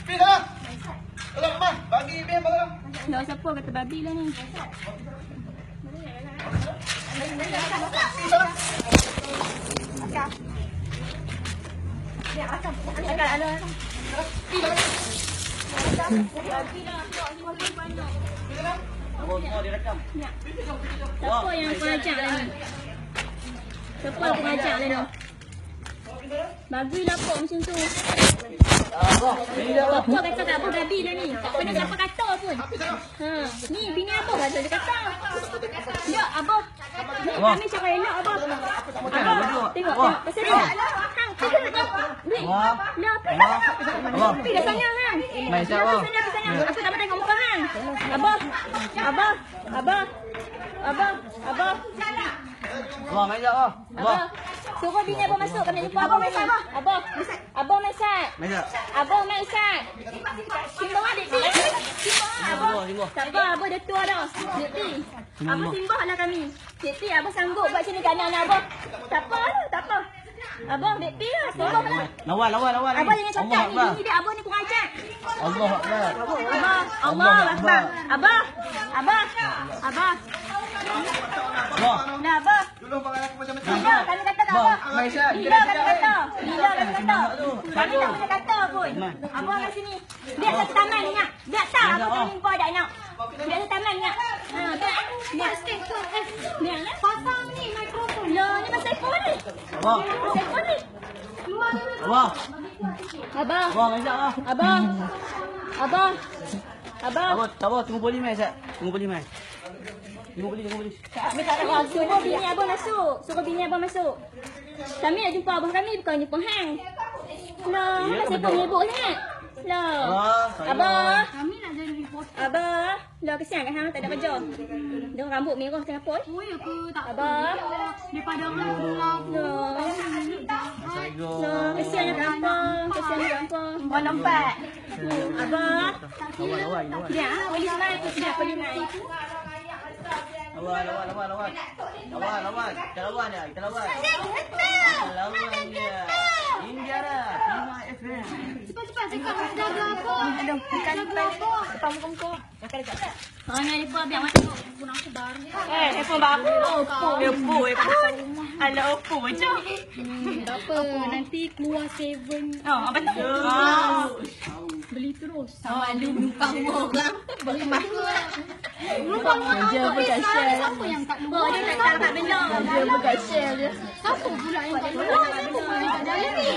Pi dah. Tolong mah, bagi Pi bang. Dah siapa kata babi lah ni. Siapa yang kau ajak lah ni? Siapa yang kau ajak lah ni? Bagilah apa macam tu. Apa kata tak apa babi lah ni? Tak pernah siapa kata pun. Ha, ni bini apa kata dia kata. Ya, abah. Ni kami cakap elok abah. Abah, tengok. Pasal dia. Hang, tengok. Ni. Lah, abah. Pergi dah sana hang. Mai siapa? Aku tak mau tengok muka hang. Abah. Abah. Abah. Abah. Abah. Abah, mai jap ah. Abah. Suruh bini abah masuk kami jumpa abah Maisat. Abah. Abah Maisat. Mai jap. Abah Maisat. Simbah adik ni. Simbah abah. Tak apa, abah dah tua dah. Dek Ti. Abah simbah lah kami. Dek Ti, abah sanggup buat macam ni ke anak abah. Tak apa lah, tak apa. Abah, Dek Ti lah, simbah lah. Lawan. Abah jangan cakap ni, bini dia abah ni kurang ajar. Allah Akbar. Abah, Allah Akbar. Abah. Abah. Abah. Abah. Nah, abah. Tolong bang aku macam-macam. Bila kami kata tak abah. Maisat. Bila kami kata. Bila kami kata. Kami tak boleh kata pun. Abah kat sini. Dia satu taman ni nak. Dia tak abah tak jumpa dak nak. Dia satu taman ni nak. Ha, tak. Dia lah. Pasang ni mikrofon. Lah, ni pasal phone ni. Abah. Pasal phone ni. Abah. Abah. Abah, mai jap ah. Abah. Abah. Abah. Abah, tak apa, tunggu polis mai Sat. Tunggu polis mai. Tunggu polis. Kami tak nak. Suruh bini abah masuk. Suruh bini abah masuk. Kami nak jumpa abah kami, bukan jumpa hang. Lah, pasal phone heboh sangat. Lah. Abah. Kami nak jadi reporter. Abah, lah kesian kat hang tak ada kerja. Dia rambut merah tengah poi. Oh ya ke tak? Abah. Daripada orang pulang. Lah. Assalamualaikum. Lah, kesian kat apa? Kesian kat apa? Orang lompat. Abah. Lawan. Dia, polis naik. Dia polis naik. Lawan. Kita lawan dia. Lawan dia. Indiara, Prima FM. Cepat-cepat cakap jaga apa? Aduh, bukan Jaga apa? depan muka. Ha, ni Lipa biar masuk. Guna aku baru. Telefon baru. Oppo. Ala Oppo macam. Tak apa, nanti keluar 7. Oh, apa tu? Beli terus. Sama lu numpang orang. Beli mahal. Lupa Dia bukan share. Siapa yang tak lupa? Oh, dia tak dapat benda. Dia bukan share dia. Siapa pula yang tak lupa? Siapa pula yang tak jalan ni?